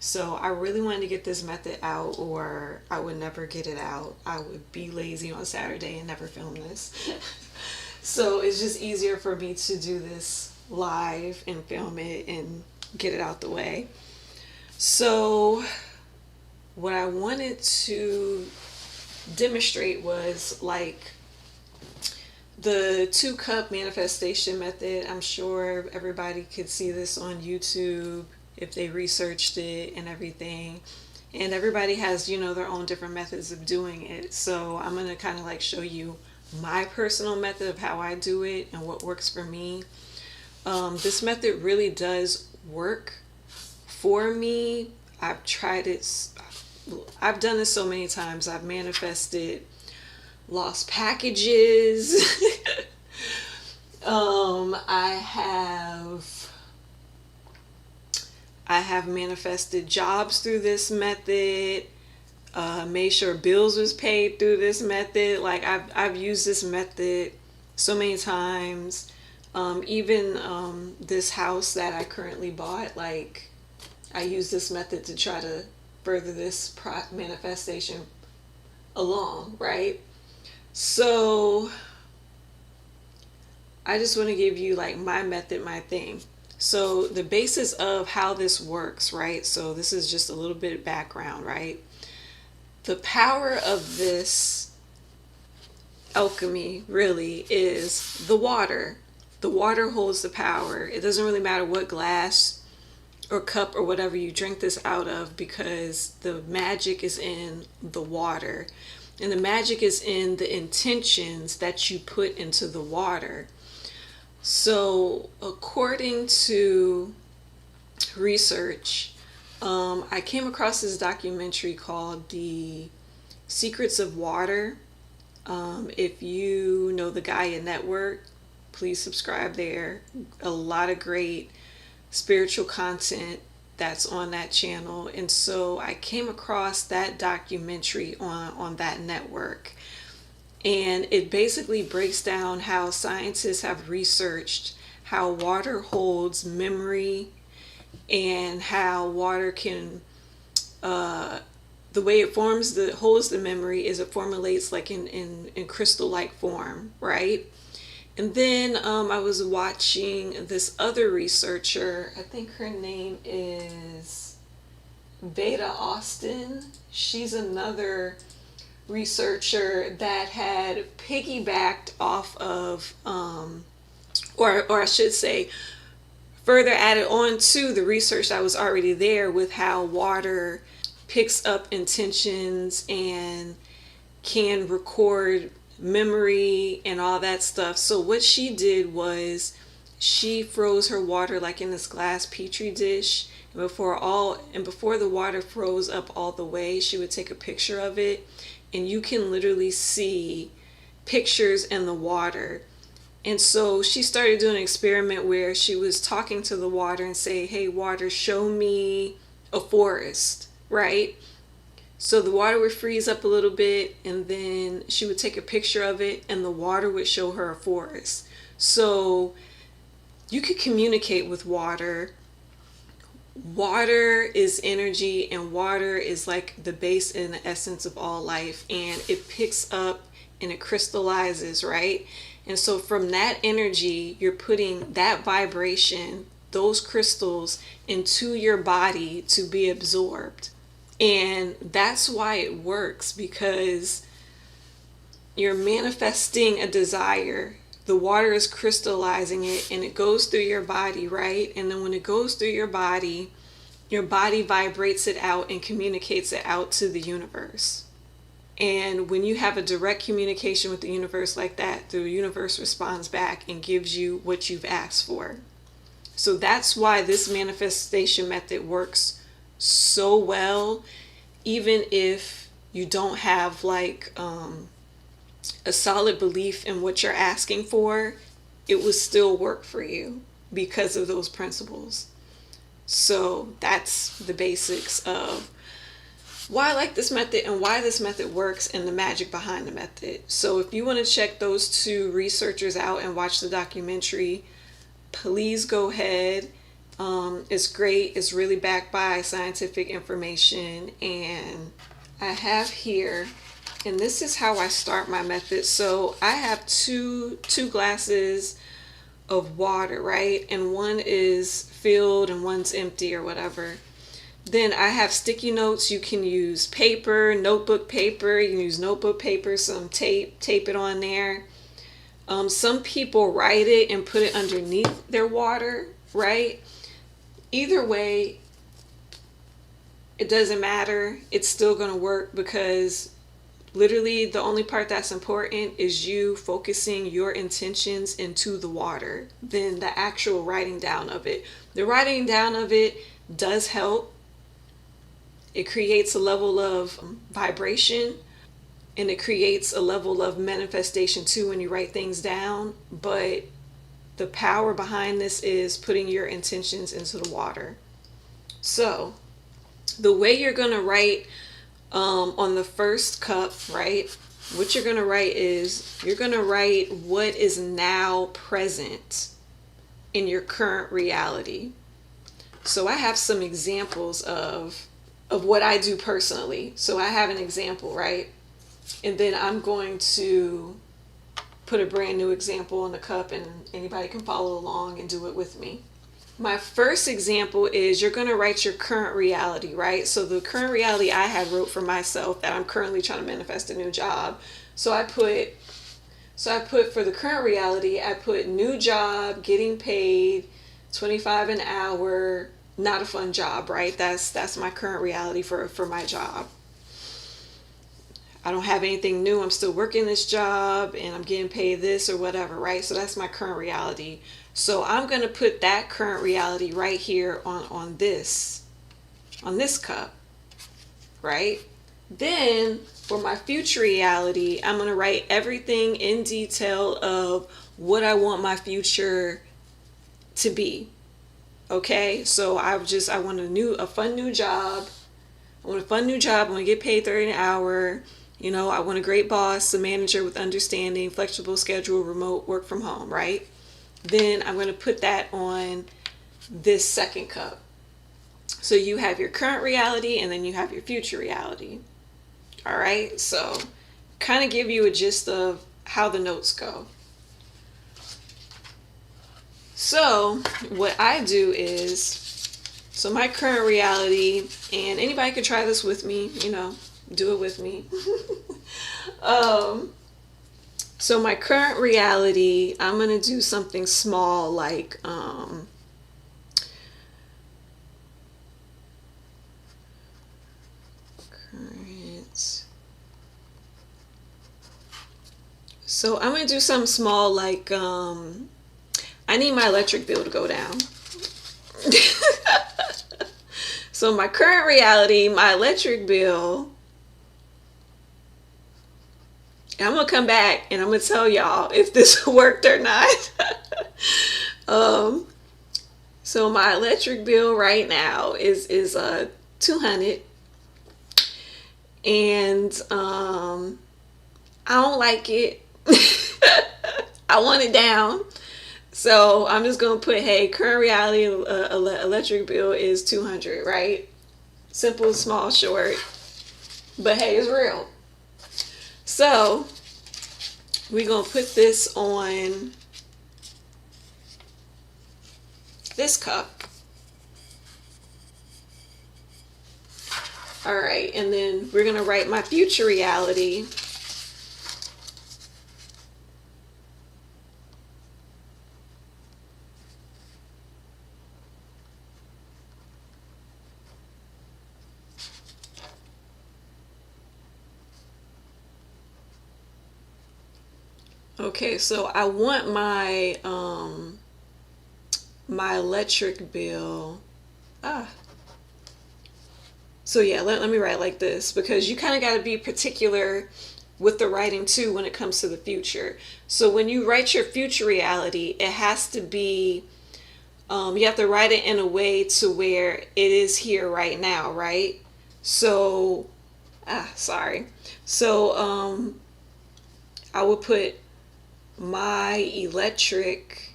So I really wanted to get this method out, or I would never get it out. I would be lazy on Saturday and never film this. So it's just easier for me to do this live and film it and get it out the way. So what I wanted to demonstrate was like the 2 cup manifestation method. I'm sure everybody could see this on YouTube if they researched it and everything. And everybody has, their own different methods of doing it. So I'm going to kind of like show you my personal method of how I do it and what works for me. This method really does work for me. I've tried it. I've done this so many times. I've manifested lost packages. I have manifested jobs through this method. Made sure bills was paid through this method. Like I've used this method so many times. Even this house that I currently bought, like I use this method to try to further this manifestation along, right? So I just want to give you like my method, my thing. So the basis of how this works, right? So this is just a little bit of background, right? The power of this alchemy really is the water. The water holds the power. It doesn't really matter what glass or cup or whatever you drink this out of, because the magic is in the water. And the magic is in the intentions that you put into the water. So according to research, I came across this documentary called The Secrets of Water. If you know the Gaia Network, please subscribe there. A lot of great spiritual content that's on that channel. And so I came across that documentary on that network. And it basically breaks down how scientists have researched how water holds memory, and how water can, the way it holds the memory is it formulates like in crystal-like form, right? And then I was watching this other researcher. I think her name is Veda Austin. She's another researcher that had piggybacked off of, or I should say, further added on to the research that was already there with how water picks up intentions and can record memory and all that stuff. So what she did was she froze her water like in this glass petri dish, and before the water froze up all the way, she would take a picture of it, and you can literally see pictures in the water. And so she started doing an experiment where she was talking to the water and say, "Hey water, show me a forest," right? So the water would freeze up a little bit, and then she would take a picture of it, and the water would show her a forest. So you could communicate with water. Water is energy, and water is like the base and the essence of all life, and it picks up and it crystallizes, right? And so from that energy, you're putting that vibration, those crystals, into your body to be absorbed. And that's why it works, because you're manifesting a desire. The water is crystallizing it, and it goes through your body, right? And then when it goes through your body vibrates it out and communicates it out to the universe. And when you have a direct communication with the universe like that, the universe responds back and gives you what you've asked for. So that's why this manifestation method works so well, even if you don't have like a solid belief in what you're asking for, it will still work for you because of those principles. So that's the basics of why I like this method and why this method works and the magic behind the method. So if you want to check those two researchers out and watch the documentary, please go ahead. It's great. It's really backed by scientific information. And I have here, and this is how I start my method. So I have two glasses of water, right? And one is filled and one's empty or whatever. Then I have sticky notes. You can use paper, notebook paper. You can use notebook paper, some tape it on there. Some people write it and put it underneath their water, right? Either way, it doesn't matter. It's still going to work, because literally the only part that's important is you focusing your intentions into the water than the actual writing down of it. The writing down of it does help. It creates a level of vibration, and it creates a level of manifestation too when you write things down. But the power behind this is putting your intentions into the water. So the way you're going to write on the first cup, right? What you're going to write is, you're going to write what is now present in your current reality. So I have some examples of what I do personally. So I have an example, right? And then I'm going to put a brand new example in the cup, and anybody can follow along and do it with me. My first example is, you're going to write your current reality, right? So the current reality I had wrote for myself, that I'm currently trying to manifest a new job. So I put for the current reality, I put new job, getting paid $25 an hour, not a fun job, right? That's my current reality for my job. I don't have anything new. I'm still working this job and I'm getting paid this or whatever, right? So that's my current reality. So I'm going to put that current reality right here on this cup, right? Then for my future reality, I'm going to write everything in detail of what I want my future to be. Okay? So I want a fun new job. I want a fun new job. I want to get paid $30 an hour. You know, I want a great boss, a manager with understanding, flexible schedule, remote work from home, right? Then I'm going to put that on this second cup. So you have your current reality, and then you have your future reality. All right? So kind of give you a gist of how the notes go. So what I do is, so my current reality, and anybody can try this with me, you know, do it with me. So my current reality, I'm going to do something small like current. So I'm going to do something small like I need my electric bill to go down. So my current reality, my electric bill, I'm going to come back and I'm going to tell y'all if this worked or not. So my electric bill right now is $200, and I don't like it. I want it down. So I'm just going to put, hey, current reality electric bill is $200, right? Simple, small, short. But hey, it's real. So we're going to put this on this cup. All right, and then we're going to write my future reality. Okay, so I want my my electric bill. So yeah, let me write like this, because you kind of got to be particular with the writing too when it comes to the future. So when you write your future reality, it has to be, you have to write it in a way to where it is here right now, right? So, So I would put my electric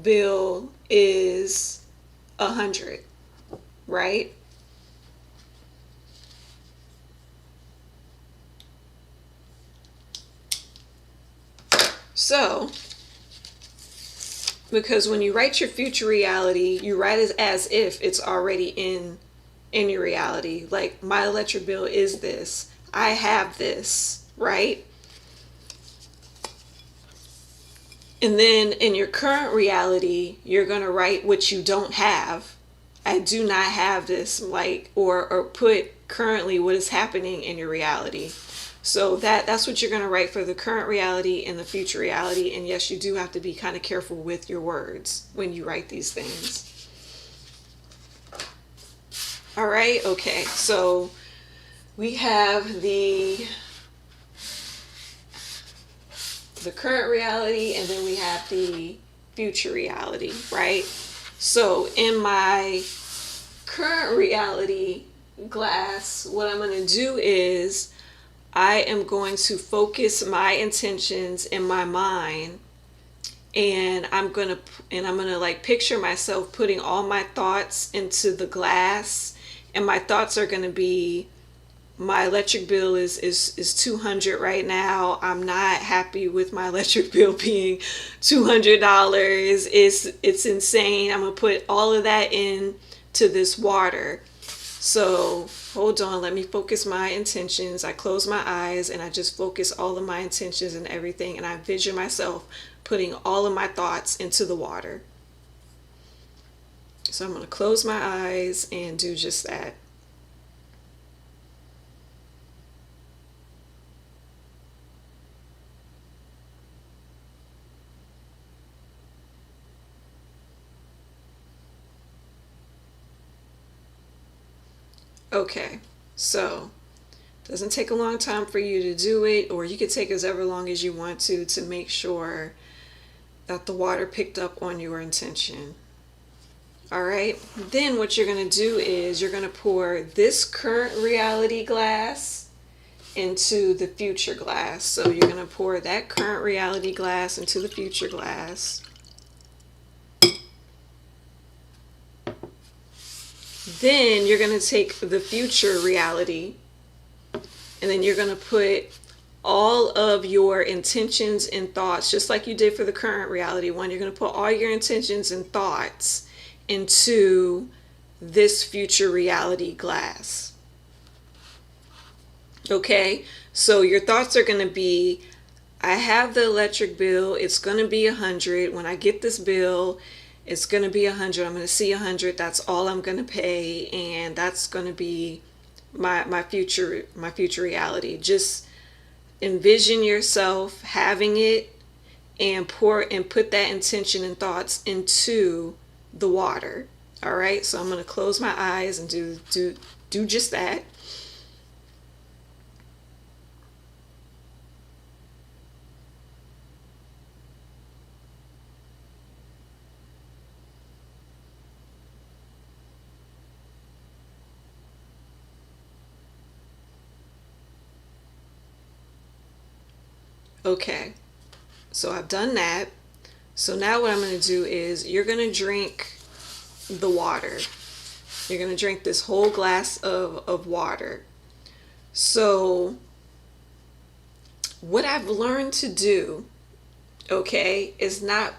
bill is 100, right? So, because when you write your future reality, you write it as if it's already in your reality. Like, my electric bill is this. I have this, right? And then in your current reality, you're going to write what you don't have. I do not have this, like, or put currently what is happening in your reality. So that's what you're going to write for the current reality and the future reality. And yes, you do have to be kind of careful with your words when you write these things. All right, okay. So we have the current reality, and then we have the future reality, right? So in my current reality glass, what I'm going to do is I am going to focus my intentions in my mind, and I'm going to like picture myself putting all my thoughts into the glass, and my thoughts are going to be, my electric bill is $200 right now. I'm not happy with my electric bill being $200. It's insane. I'm gonna put all of that in to this water. So hold on, let me focus my intentions. I close my eyes and I just focus all of my intentions and everything, and I vision myself putting all of my thoughts into the water. So I'm gonna close my eyes and do just that. Okay, so it doesn't take a long time for you to do it, or you could take as ever long as you want to make sure that the water picked up on your intention. All right, then what you're going to do is you're going to pour this current reality glass into the future glass. So you're going to pour that current reality glass into the future glass. Then you're going to take the future reality, and then you're going to put all of your intentions and thoughts, just like you did for the current reality one. You're going to put all your intentions and thoughts into this future reality glass. Okay, so your thoughts are going to be, I have the electric bill, it's going to be 100. When I get this bill, it's going to be 100. I'm going to see 100. That's all I'm going to pay, and that's going to be my future reality. Just envision yourself having it, and put that intention and thoughts into the water. All right, so I'm going to close my eyes and do just that. Okay, so I've done that. So now what I'm going to do is you're going to drink the water. You're going to drink this whole glass of water. So what I've learned to do, okay, is not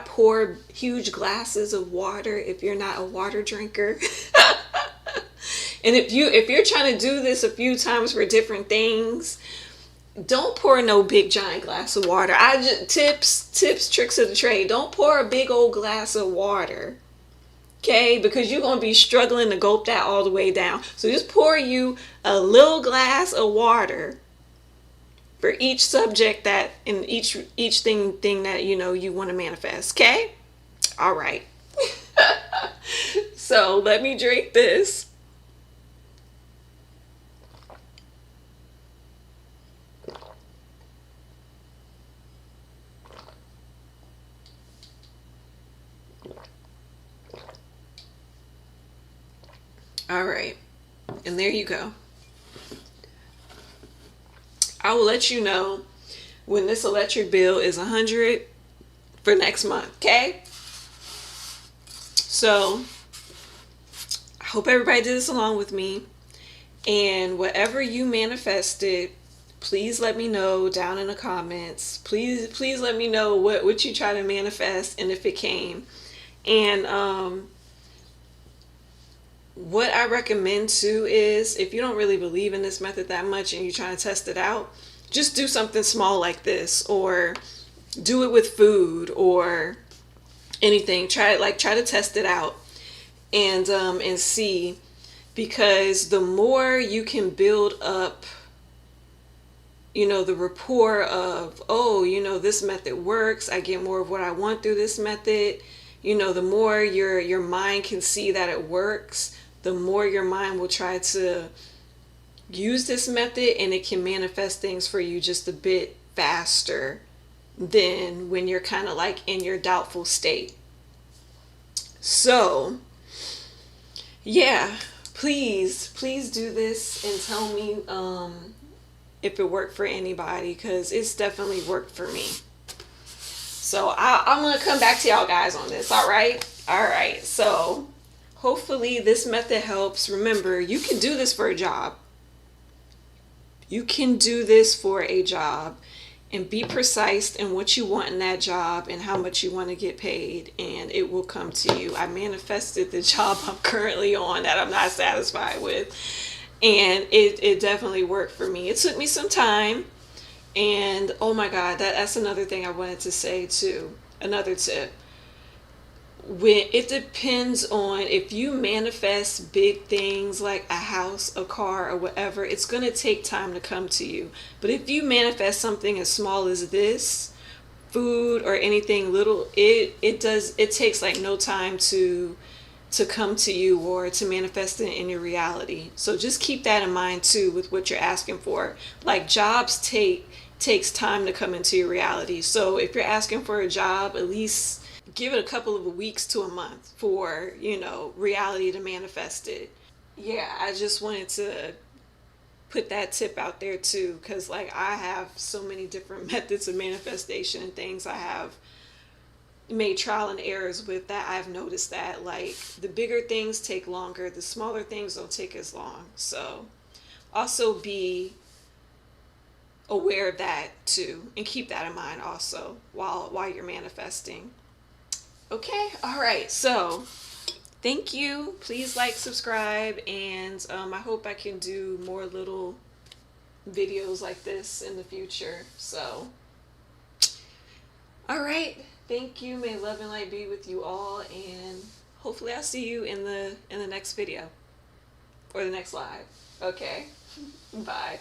pour huge glasses of water if you're not a water drinker. And if you're trying to do this a few times for different things, don't pour no big giant glass of water. Tips, tricks of the trade. Don't pour a big old glass of water, okay? Because you're gonna be struggling to gulp that all the way down. So just pour you a little glass of water for each subject that in each thing that you want to manifest. Okay? All right. So let me drink this. All right, and there you go. I will let you know when this electric bill is 100 for next month, okay? So I hope everybody did this along with me. And whatever you manifested, please let me know down in the comments. Please let me know what you try to manifest and if it came. And what I recommend too is, if you don't really believe in this method that much and you're trying to test it out, just do something small like this, or do it with food or anything. Try to test it out and see, because the more you can build up, the rapport of, oh, this method works, I get more of what I want through this method, the more your mind can see that it works, the more your mind will try to use this method, and it can manifest things for you just a bit faster than when you're kind of like in your doubtful state. So yeah, please do this and tell me if it worked for anybody, because it's definitely worked for me. So I'm gonna come back to y'all guys on this. All right, so hopefully this method helps. Remember, you can do this for a job. You can do this for a job, and be precise in what you want in that job and how much you want to get paid, and it will come to you. I manifested the job I'm currently on that I'm not satisfied with, and it definitely worked for me. It took me some time, and oh my God, that's another thing I wanted to say too. Another tip. When it depends on, if you manifest big things like a house, a car, or whatever, it's going to take time to come to you. But if you manifest something as small as this, food or anything little, it takes like no time to come to you or to manifest it in your reality. So just keep that in mind too with what you're asking for. Like jobs takes time to come into your reality. So if you're asking for a job, at least give it a couple of weeks to a month for, reality to manifest it. Yeah, I just wanted to put that tip out there too, because like I have so many different methods of manifestation and things I have made trial and errors with, that I've noticed that like the bigger things take longer, the smaller things don't take as long. So also be aware of that too, and keep that in mind also while you're manifesting. Okay, all right, so thank you. Please like, subscribe, and I hope I can do more little videos like this in the future. So all right, thank you. May love and light be with you all, and hopefully I'll see you in the next video or the next live. Okay, bye.